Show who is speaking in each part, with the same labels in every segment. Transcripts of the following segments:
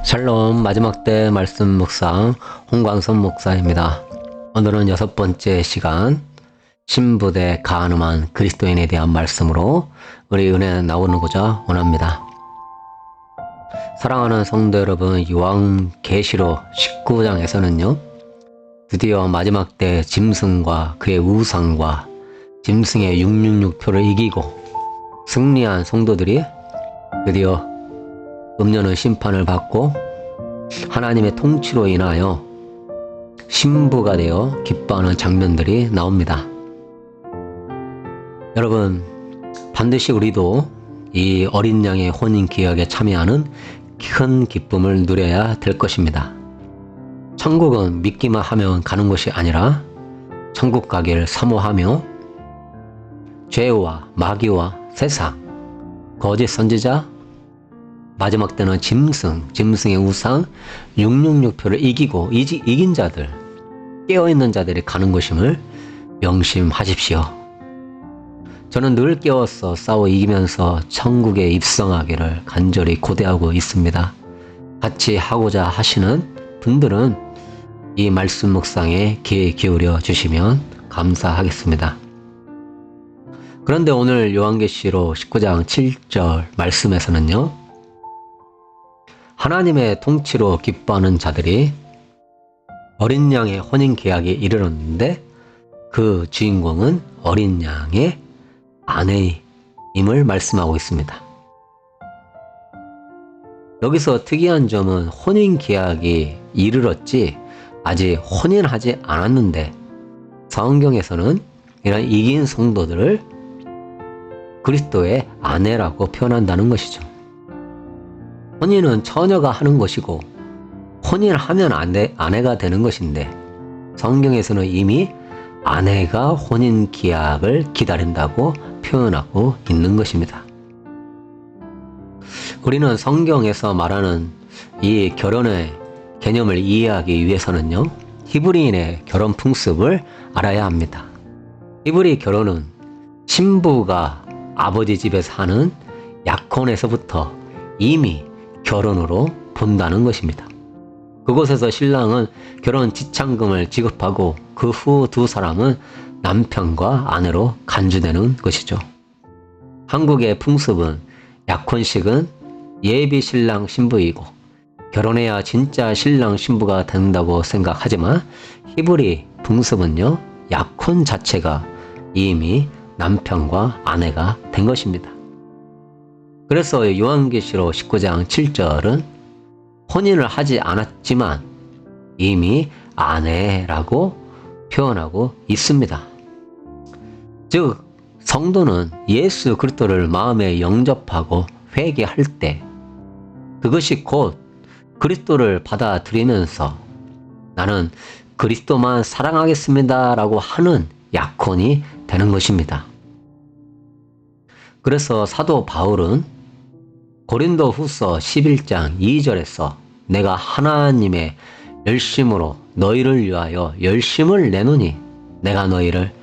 Speaker 1: 샬롬. 마지막 때 말씀 묵상 홍광선 목사입니다. 오늘은 6번째 시간 신부대 간음한 그리스도인에 대한 말씀으로 우리 은혜 나누고자 원합니다. 사랑하는 성도 여러분, 요한계시록 19장에서는요 드디어 마지막 때 짐승과 그의 우상과 짐승의 666표를 이기고 승리한 성도들이 드디어 음녀는 심판을 받고 하나님의 통치로 인하여 신부가 되어 기뻐하는 장면들이 나옵니다. 여러분, 반드시 우리도 이 어린 양의 혼인 기약에 참여하는 큰 기쁨을 누려야 될 것입니다. 천국은 믿기만 하면 가는 것이 아니라 천국 가기를 사모하며 죄와 마귀와 세상, 거짓 선지자, 마지막 때는 짐승의 우상 666표를 이기고 이긴 자들, 깨어있는 자들이 가는 것임을 명심하십시오. 저는 늘 깨어서 싸워 이기면서 천국에 입성하기를 간절히 고대하고 있습니다. 같이 하고자 하시는 분들은 이 말씀 묵상에 귀 기울여 주시면 감사하겠습니다. 그런데 오늘 요한계시록 19장 7절 말씀에서는요, 하나님의 통치로 기뻐하는 자들이 어린 양의 혼인 계약에 이르렀는데 그 주인공은 어린 양의 아내임을 말씀하고 있습니다. 여기서 특이한 점은 혼인 계약이 이르렀지 아직 혼인하지 않았는데 성경에서는 이런 이긴 성도들을 그리스도의 아내라고 표현한다는 것이죠. 혼인은 처녀가 하는 것이고 혼인하면 아내가 되는 것인데 성경에서는 이미 아내가 혼인 기약을 기다린다고 표현하고 있는 것입니다. 우리는 성경에서 말하는 이 결혼의 개념을 이해하기 위해서는요, 히브리인의 결혼 풍습을 알아야 합니다. 히브리 결혼은 신부가 아버지 집에서 하는 약혼에서부터 이미 결혼으로 본다는 것입니다. 그곳에서 신랑은 결혼 지참금을 지급하고 그 후 두 사람은 남편과 아내로 간주되는 것이죠. 한국의 풍습은 약혼식은 예비 신랑 신부이고 결혼해야 진짜 신랑 신부가 된다고 생각하지만 히브리 풍습은요, 약혼 자체가 이미 남편과 아내가 된 것입니다. 그래서 요한계시록 19장 7절은 혼인을 하지 않았지만 이미 아내라고 표현하고 있습니다. 즉, 성도는 예수 그리스도를 마음에 영접하고 회개할 때 그것이 곧 그리스도를 받아들이면서 나는 그리스도만 사랑하겠습니다 라고 하는 약혼이 되는 것입니다. 그래서 사도 바울은 고린도 후서 11장 2절에서 내가 하나님의 열심으로 너희를 위하여 열심을 내노니 내가 너희를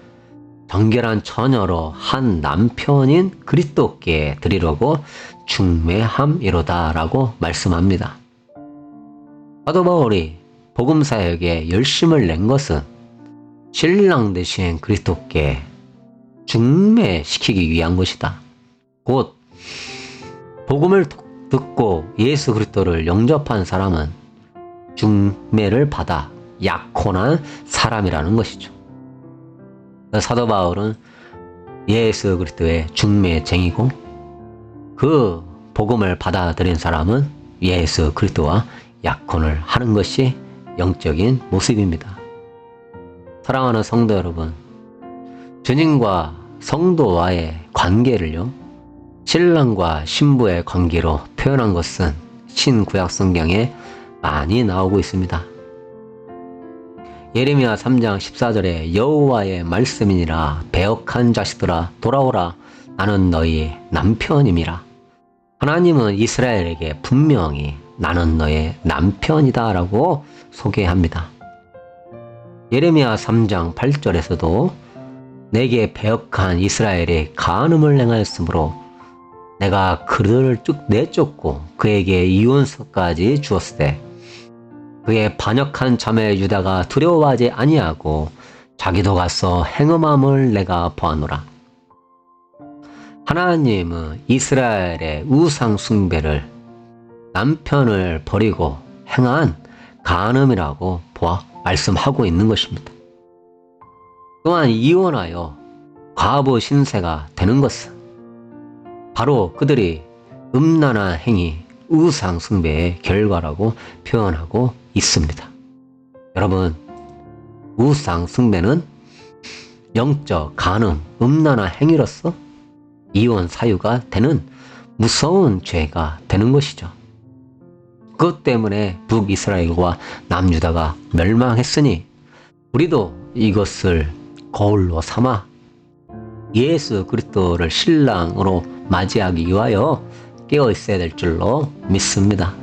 Speaker 1: 정결한 처녀로 한 남편인 그리스도께 드리려고 중매함이로다 라고 말씀합니다. 사도 바울이 복음사역에 열심을 낸 것은 신랑 되신 그리스도께 중매시키기 위한 것이다. 곧 복음을 듣고 예수 그리스도를 영접한 사람은 중매를 받아 약혼한 사람이라는 것이죠. 사도 바울은 예수 그리스도의 중매쟁이고 그 복음을 받아들인 사람은 예수 그리스도와 약혼을 하는 것이 영적인 모습입니다. 사랑하는 성도 여러분, 주님과 성도와의 관계를요, 신랑과 신부의 관계로 표현한 것은 신구약 성경에 많이 나오고 있습니다. 예레미야 3장 14절에 여호와의 말씀이니라 배역한 자식들아 돌아오라 나는 너희 남편임이라. 하나님은 이스라엘에게 분명히 나는 너의 남편이다 라고 소개합니다. 예레미야 3장 8절에서도 내게 배역한 이스라엘이 간음을 행하였으므로 내가 그들을 쭉 내쫓고 그에게 이혼서까지 주었을 때 그의 반역한 자매 유다가 두려워하지 아니하고 자기도 가서 행음함을 내가 보아노라. 하나님은 이스라엘의 우상 숭배를 남편을 버리고 행한 간음이라고 말씀하고 있는 것입니다. 또한 이혼하여 과부 신세가 되는 것은 바로 그들이 음란한 행위, 우상 숭배의 결과라고 표현하고 있습니다. 여러분, 우상 숭배는 영적 간음, 음란한 행위로서 이혼 사유가 되는 무서운 죄가 되는 것이죠. 그것 때문에 북이스라엘과 남유다가 멸망했으니 우리도 이것을 거울로 삼아 예수 그리스도를 신랑으로 맞이하기 위하여 깨어 있어야 될 줄로 믿습니다.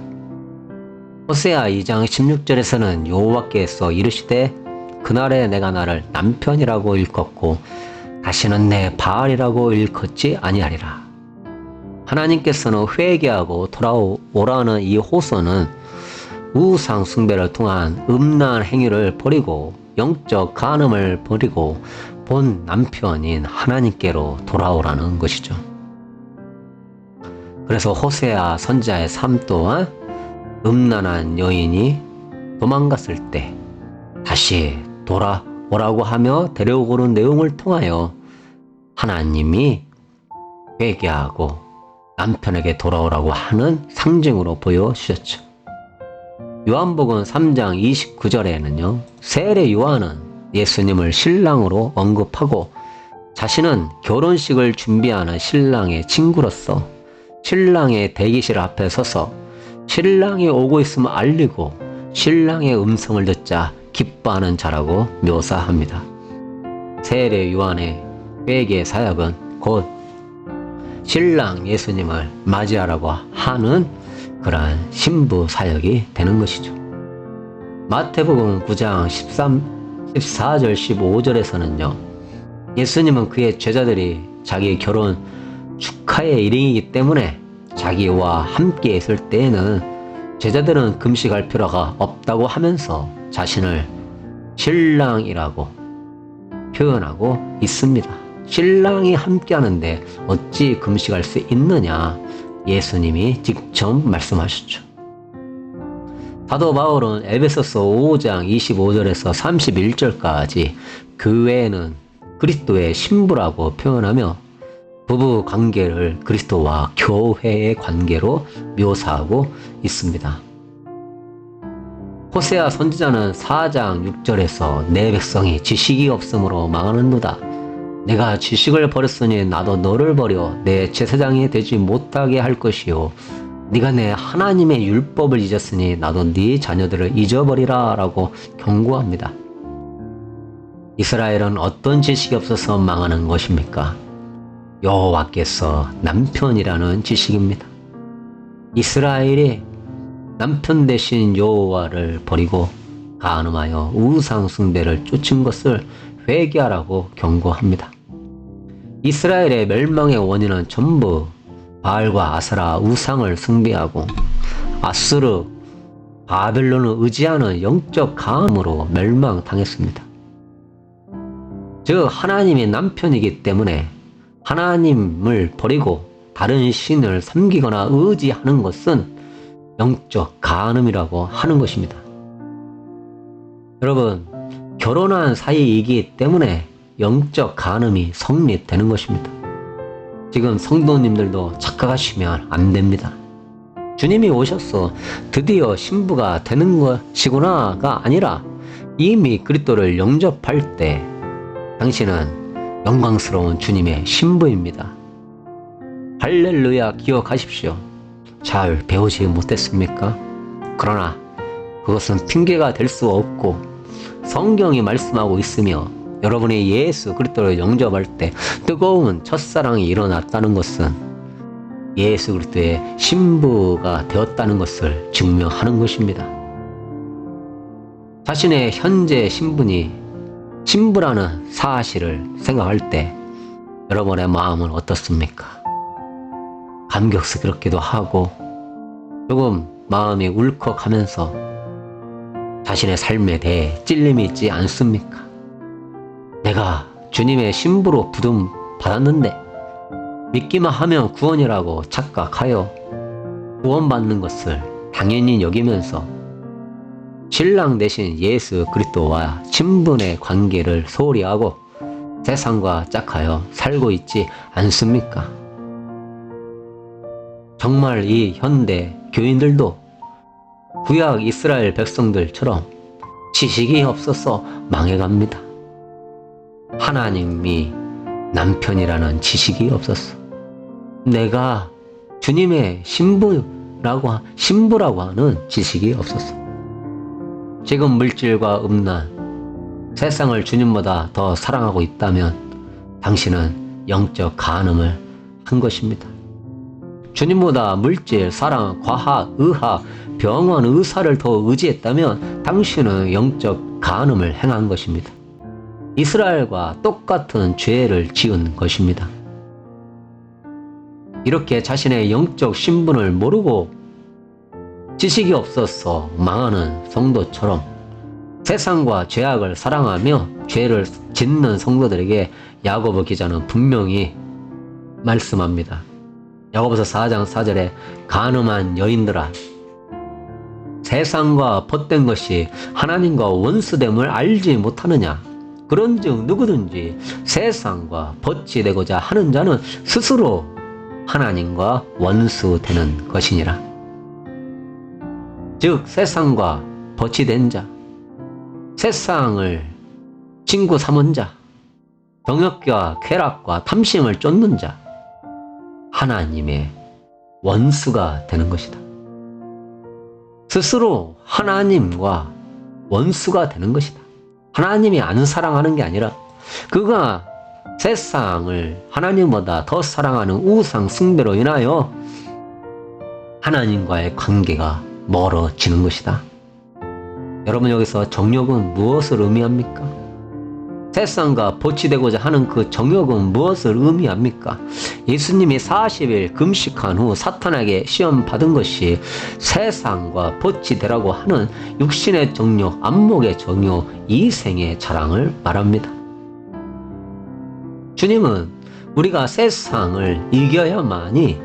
Speaker 1: 호세아 2장 16절에서는 여호와께서 이르시되 그날에 내가 나를 남편이라고 일컫고 다시는 내 바알이라고 일컫지 아니하리라. 하나님께서는 회개하고 돌아오라는 이 호소는 우상 숭배를 통한 음란한 행위를 버리고 영적 간음을 버리고 본 남편인 하나님께로 돌아오라는 것이죠. 그래서 호세아 선지자의 삶 또한 음란한 여인이 도망갔을 때 다시 돌아오라고 하며 데려오는 내용을 통하여 하나님이 회개하고 남편에게 돌아오라고 하는 상징으로 보여주셨죠. 요한복음 3장 29절에는요. 세례 요한은 예수님을 신랑으로 언급하고 자신은 결혼식을 준비하는 신랑의 친구로서 신랑의 대기실 앞에 서서 신랑이 오고 있음을 알리고 신랑의 음성을 듣자 기뻐하는 자라고 묘사합니다. 세례 요한의 회개 사역은 곧 신랑 예수님을 맞이하라고 하는 그러한 신부 사역이 되는 것이죠. 마태복음 9장 14절 15절에서는요. 예수님은 그의 제자들이 자기 결혼 축하의 일행이기 때문에 자기와 함께 있을 때에는 제자들은 금식할 필요가 없다고 하면서 자신을 신랑이라고 표현하고 있습니다. 신랑이 함께 하는데 어찌 금식할 수 있느냐 예수님이 직접 말씀하셨죠. 사도 바울은 에베소서 5장 25절에서 31절까지 교회는 그리스도의 신부라고 표현하며 부부 관계를 그리스도와 교회의 관계로 묘사하고 있습니다. 호세아 선지자는 4장 6절에서 내 백성이 지식이 없으므로 망하는도다. 내가 지식을 버렸으니 나도 너를 버려 내 제사장이 되지 못하게 할 것이요 네가 내 하나님의 율법을 잊었으니 나도 네 자녀들을 잊어버리라 라고 경고합니다. 이스라엘은 어떤 지식이 없어서 망하는 것입니까? 여호와께서 남편이라는 지식입니다. 이스라엘이 남편 대신 여호와를 버리고 간음하여 우상 숭배를 쫓은 것을 회개하라고 경고합니다. 이스라엘의 멸망의 원인은 전부 바알과 아세라 우상을 숭배하고 아수르, 바벨론을 의지하는 영적 간음으로 멸망당했습니다. 즉 하나님이 남편이기 때문에 하나님을 버리고 다른 신을 섬기거나 의지하는 것은 영적 간음이라고 하는 것입니다. 여러분, 결혼한 사이이기 때문에 영적 간음이 성립되는 것입니다. 지금 성도님들도 착각하시면 안 됩니다. 주님이 오셔서 드디어 신부가 되는 것이구나가 아니라 이미 그리스도를 영접할 때 당신은 영광스러운 주님의 신부입니다. 할렐루야 기억하십시오. 잘 배우지 못했습니까? 그러나 그것은 핑계가 될 수 없고 성경이 말씀하고 있으며 여러분이 예수 그리스도를 영접할 때 뜨거운 첫사랑이 일어났다는 것은 예수 그리스도의 신부가 되었다는 것을 증명하는 것입니다. 자신의 현재 신분이 신부라는 사실을 생각할 때 여러분의 마음은 어떻습니까? 감격스럽기도 하고 조금 마음이 울컥하면서 자신의 삶에 대해 찔림이 있지 않습니까? 내가 주님의 신부로 부름 받았는데 믿기만 하면 구원이라고 착각하여 구원받는 것을 당연히 여기면서 신랑 대신 예수 그리스도와 친분의 관계를 소홀히 하고 세상과 짝하여 살고 있지 않습니까? 정말 이 현대 교인들도 구약 이스라엘 백성들처럼 지식이 없어서 망해갑니다. 하나님이 남편이라는 지식이 없었어. 내가 주님의 신부라고 하는 지식이 없었어. 지금 물질과 음란, 세상을 주님보다 더 사랑하고 있다면 당신은 영적 간음을 한 것입니다. 주님보다 물질, 사랑, 과학, 의학, 병원, 의사를 더 의지했다면 당신은 영적 간음을 행한 것입니다. 이스라엘과 똑같은 죄를 지은 것입니다. 이렇게 자신의 영적 신분을 모르고 지식이 없어서 망하는 성도처럼 세상과 죄악을 사랑하며 죄를 짓는 성도들에게 야고보 기자는 분명히 말씀합니다. 야고보서 4장 4절에 간음한 여인들아, 세상과 벗된 것이 하나님과 원수됨을 알지 못하느냐? 그런즉 누구든지 세상과 벗이 되고자 하는 자는 스스로 하나님과 원수되는 것이니라. 즉 세상과 벗이 된 자, 세상을 친구 삼은 자, 정욕과 쾌락과 탐심을 쫓는 자, 하나님의 원수가 되는 것이다. 스스로 하나님과 원수가 되는 것이다. 하나님이 안 사랑하는 게 아니라 그가 세상을 하나님보다 더 사랑하는 우상 숭배로 인하여 하나님과의 관계가 멀어지는 것이다. 여러분, 여기서 정욕은 무엇을 의미합니까? 세상과 벗이 되고자 하는 그 정욕은 무엇을 의미합니까? 예수님이 40일 금식한 후 사탄에게 시험 받은 것이 세상과 벗이 되라고 하는 육신의 정욕, 안목의 정욕, 이생의 자랑을 말합니다. 주님은 우리가 세상을 이겨야만이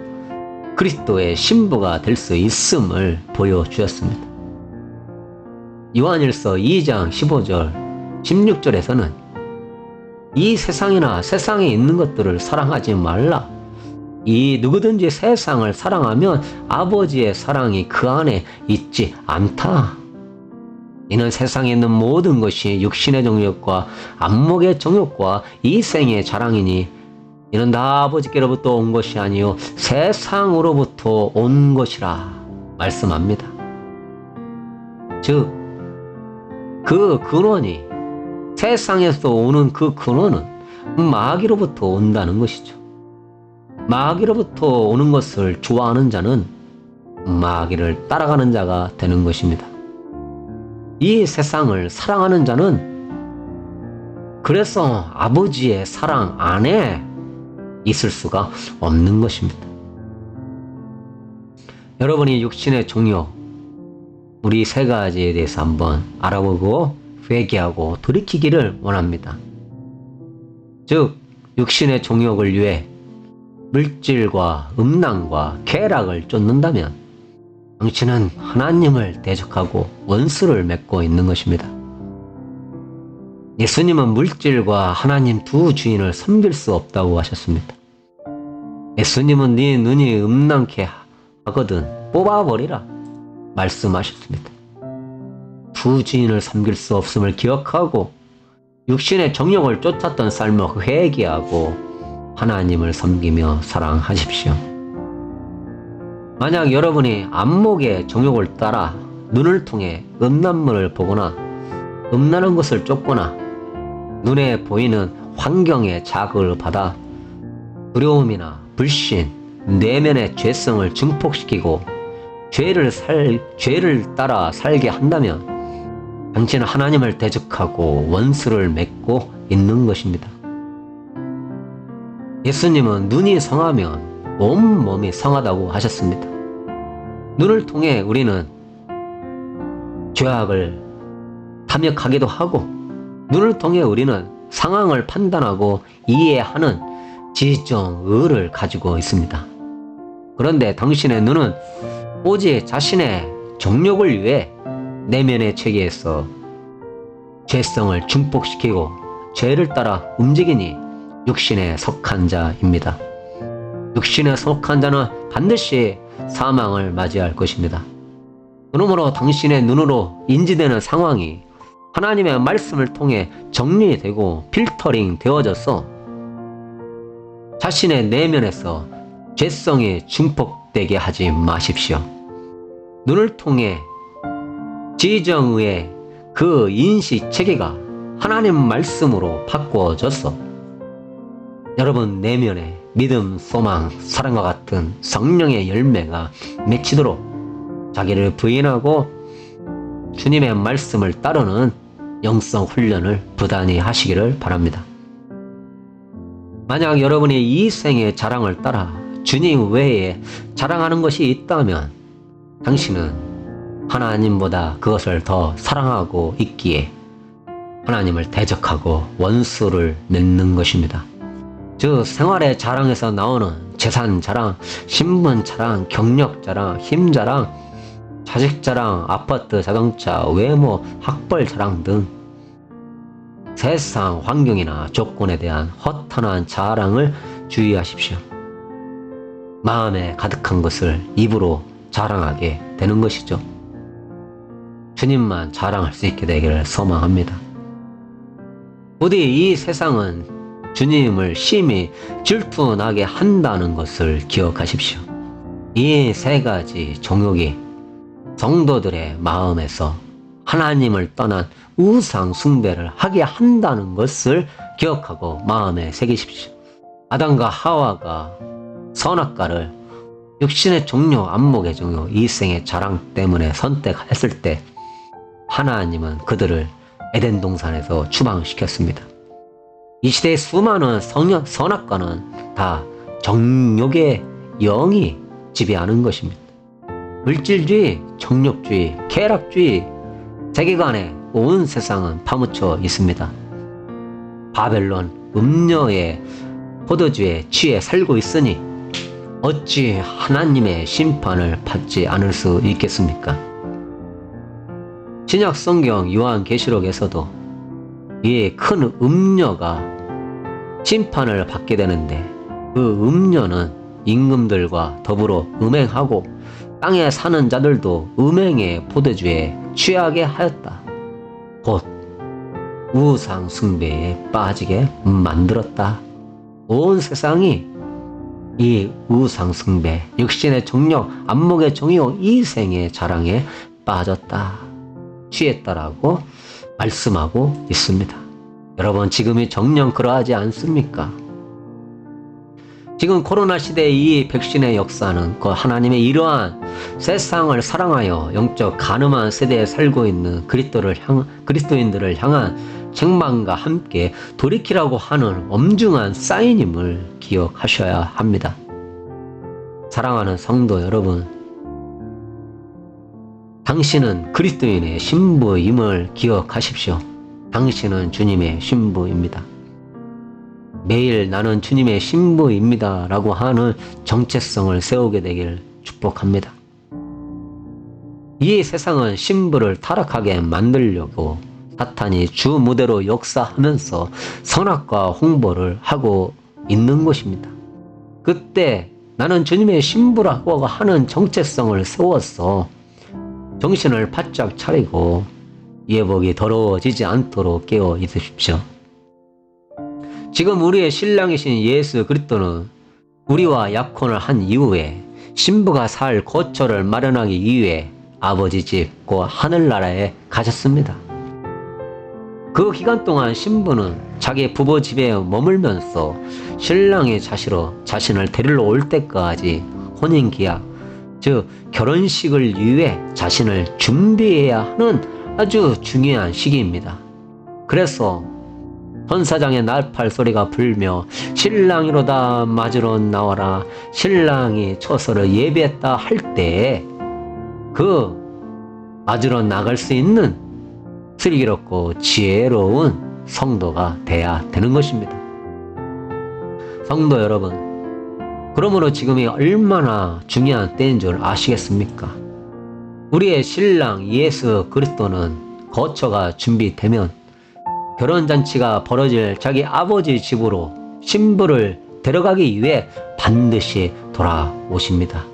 Speaker 1: 그리스도의 신부가 될 수 있음을 보여주었습니다. 요한일서 2장 15절, 16절에서는 이 세상이나 세상에 있는 것들을 사랑하지 말라. 이 누구든지 세상을 사랑하면 아버지의 사랑이 그 안에 있지 않다. 이는 세상에 있는 모든 것이 육신의 정욕과 안목의 정욕과 이생의 자랑이니 이는 다 아버지께로부터 온 것이 아니요 세상으로부터 온 것이라 말씀합니다. 즉, 그 근원이 세상에서 오는 그 근원은 마귀로부터 온다는 것이죠. 마귀로부터 오는 것을 좋아하는 자는 마귀를 따라가는 자가 되는 것입니다. 이 세상을 사랑하는 자는 그래서 아버지의 사랑 안에 있을 수가 없는 것입니다. 여러분이 육신의 정욕, 우리 세 가지에 대해서 한번 알아보고 회개하고 돌이키기를 원합니다. 즉, 육신의 정욕을 위해 물질과 음란과 쾌락을 쫓는다면 당신은 하나님을 대적하고 원수를 맺고 있는 것입니다. 예수님은 물질과 하나님 두 주인을 섬길 수 없다고 하셨습니다. 예수님은 네 눈이 음란케 하거든 뽑아버리라 말씀하셨습니다. 두 주인을 섬길 수 없음을 기억하고 육신의 정욕을 쫓았던 삶을 회개하고 하나님을 섬기며 사랑하십시오. 만약 여러분이 안목의 정욕을 따라 눈을 통해 음란물을 보거나 음란한 것을 쫓거나 눈에 보이는 환경에 자극을 받아 두려움이나 불신, 내면의 죄성을 증폭시키고 죄를 따라 살게 한다면 당신은 하나님을 대적하고 원수를 맺고 있는 것입니다. 예수님은 눈이 성하면 온몸이 성하다고 하셨습니다. 눈을 통해 우리는 죄악을 탐욕하기도 하고, 눈을 통해 우리는 상황을 판단하고 이해하는 지정의를 가지고 있습니다. 그런데 당신의 눈은 오직 자신의 정욕을 위해 내면의 체계에서 죄성을 증폭시키고 죄를 따라 움직이니 육신에 속한 자입니다. 육신에 속한 자는 반드시 사망을 맞이할 것입니다. 그러므로 당신의 눈으로 인지되는 상황이 하나님의 말씀을 통해 정리되고 필터링 되어져서 자신의 내면에서 죄성이 증폭되게 하지 마십시오. 눈을 통해 지정의 그 인식 체계가 하나님 말씀으로 바꿔져서 여러분 내면에 믿음, 소망, 사랑과 같은 성령의 열매가 맺히도록 자기를 부인하고 주님의 말씀을 따르는 영성 훈련을 부단히 하시기를 바랍니다. 만약 여러분이 이 생의 자랑을 따라 주님 외에 자랑하는 것이 있다면 당신은 하나님보다 그것을 더 사랑하고 있기에 하나님을 대적하고 원수를 맺는 것입니다. 즉 생활의 자랑에서 나오는 재산 자랑, 신분 자랑, 경력 자랑, 힘 자랑, 자식 자랑, 아파트, 자동차, 외모, 학벌 자랑 등 세상 환경이나 조건에 대한 허탄한 자랑을 주의하십시오. 마음에 가득한 것을 입으로 자랑하게 되는 것이죠. 주님만 자랑할 수 있게 되기를 소망합니다. 부디 이 세상은 주님을 심히 질투나게 한다는 것을 기억하십시오. 이 세 가지 종욕이 성도들의 마음에서 하나님을 떠난 우상 숭배를 하게 한다는 것을 기억하고 마음에 새기십시오. 아담과 하와가 선악과를 육신의 종교, 안목의 종교, 이생의 자랑 때문에 선택했을 때 하나님은 그들을 에덴 동산에서 추방시켰습니다. 이 시대의 수많은 선악과는 다 정욕의 영이 지배하는 것입니다. 물질주의, 정욕주의, 쾌락주의, 세계관에 온 세상은 파묻혀 있습니다. 바벨론 음녀의 포도주에 취해 살고 있으니 어찌 하나님의 심판을 받지 않을 수 있겠습니까? 신약 성경 요한계시록에서도 이 큰 음녀가 심판을 받게 되는데 그 음녀는 임금들과 더불어 음행하고 땅에 사는 자들도 음행의 포도주에 취하게 하였다. 곧 우상 숭배에 빠지게 만들었다. 온 세상이 이 우상 숭배, 육신의 정욕, 안목의 정욕, 이생의 자랑에 빠졌다, 취했다라고 말씀하고 있습니다. 여러분 지금이 정녕 그러하지 않습니까? 지금 코로나 시대의 이 백신의 역사는 그 하나님의 이러한 세상을 사랑하여 영적 가늠한 세대에 살고 있는 그리스도인들을 향한 책망과 함께 돌이키라고 하는 엄중한 사인임을 기억하셔야 합니다. 사랑하는 성도 여러분, 당신은 그리스도인의 신부임을 기억하십시오. 당신은 주님의 신부입니다. 매일 나는 주님의 신부입니다 라고 하는 정체성을 세우게 되길 축복합니다. 이 세상은 신부를 타락하게 만들려고 사탄이 주 무대로 역사하면서 선악과 홍보를 하고 있는 것입니다. 그때 나는 주님의 신부라고 하는 정체성을 세워서 정신을 바짝 차리고 예복이 더러워지지 않도록 깨어 있으십시오. 지금 우리의 신랑이신 예수 그리스도는 우리와 약혼을 한 이후에 신부가 살 거처를 마련하기 위해 아버지 집 곧 하늘나라에 가셨습니다. 그 기간 동안 신부는 자기 부모 집에 머물면서 신랑의 자시로 자신을 데리러 올 때까지 혼인기약, 즉 결혼식을 위해 자신을 준비해야 하는 아주 중요한 시기입니다. 그래서 천사장의 나팔 소리가 불며 신랑이로다 맞으러 나와라 신랑이 처소를 예비했다 할 때에 그 맞으러 나갈 수 있는 슬기롭고 지혜로운 성도가 돼야 되는 것입니다. 성도 여러분, 그러므로 지금이 얼마나 중요한 때인 줄 아시겠습니까? 우리의 신랑 예수 그리스도는 거처가 준비되면 결혼잔치가 벌어질 자기 아버지 집으로 신부를 데려가기 위해 반드시 돌아오십니다.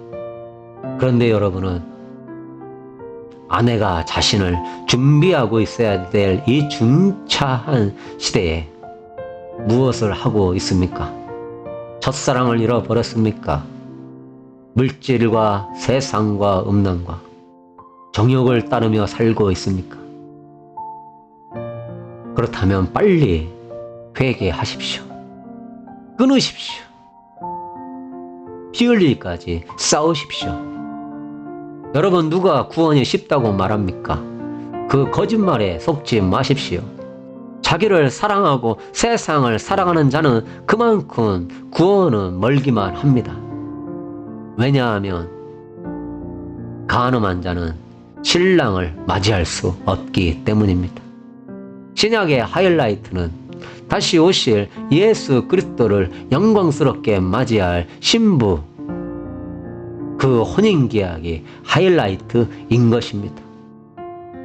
Speaker 1: 그런데 여러분은 아내가 자신을 준비하고 있어야 될 이 중차한 시대에 무엇을 하고 있습니까? 첫사랑을 잃어버렸습니까? 물질과 세상과 음란과 정욕을 따르며 살고 있습니까? 그렇다면 빨리 회개하십시오. 끊으십시오. 피 흘리기까지 싸우십시오. 여러분, 누가 구원이 쉽다고 말합니까? 그 거짓말에 속지 마십시오. 자기를 사랑하고 세상을 사랑하는 자는 그만큼 구원은 멀기만 합니다. 왜냐하면 간음한 자는 신랑을 맞이할 수 없기 때문입니다. 신약의 하이라이트는 다시 오실 예수 그리스도를 영광스럽게 맞이할 신부, 그 혼인계약이 하이라이트인 것입니다.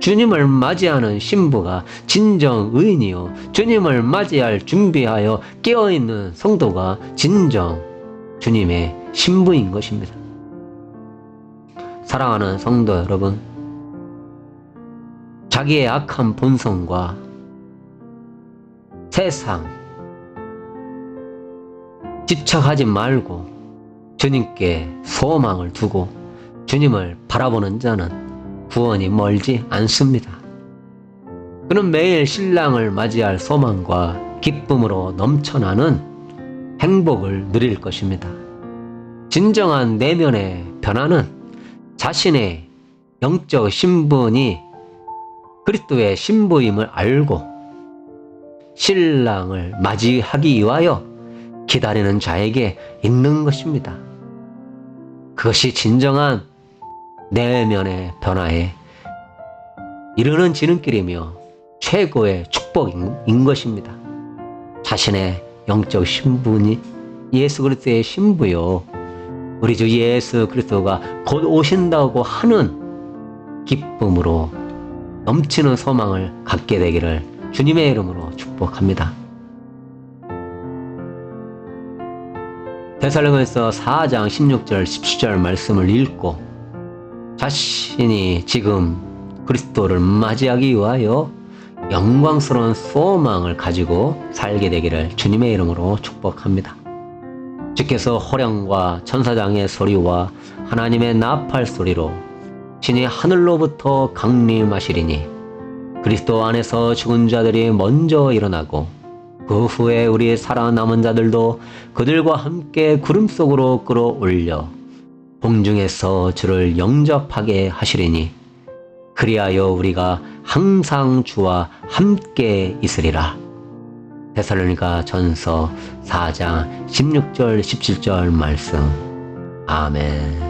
Speaker 1: 주님을 맞이하는 신부가 진정 의인이요 주님을 맞이할 준비하여 깨어있는 성도가 진정 주님의 신부인 것입니다. 사랑하는 성도 여러분, 자기의 악한 본성과 세상 집착하지 말고 주님께 소망을 두고 주님을 바라보는 자는 구원이 멀지 않습니다. 그는 매일 신랑을 맞이할 소망과 기쁨으로 넘쳐나는 행복을 누릴 것입니다. 진정한 내면의 변화는 자신의 영적 신분이 그리스도의 신부임을 알고 신랑을 맞이하기 위하여 기다리는 자에게 있는 것입니다. 그것이 진정한 내면의 변화에 이르는 지름길이며 최고의 축복인 것입니다. 자신의 영적 신분이 예수 그리스도의 신부요, 우리 주 예수 그리스도가 곧 오신다고 하는 기쁨으로 넘치는 소망을 갖게 되기를 주님의 이름으로 축복합니다. 데살로니가서 4장 16절 17절 말씀을 읽고 자신이 지금 그리스도를 맞이하기 위하여 영광스러운 소망을 가지고 살게 되기를 주님의 이름으로 축복합니다. 주께서 호령과 천사장의 소리와 하나님의 나팔 소리로 신이 하늘로부터 강림하시리니 그리스도 안에서 죽은 자들이 먼저 일어나고 그 후에 우리 살아남은 자들도 그들과 함께 구름 속으로 끌어올려 공중에서 주를 영접하게 하시리니 그리하여 우리가 항상 주와 함께 있으리라. 데살로니가 전서 4장 16절 17절 말씀. 아멘.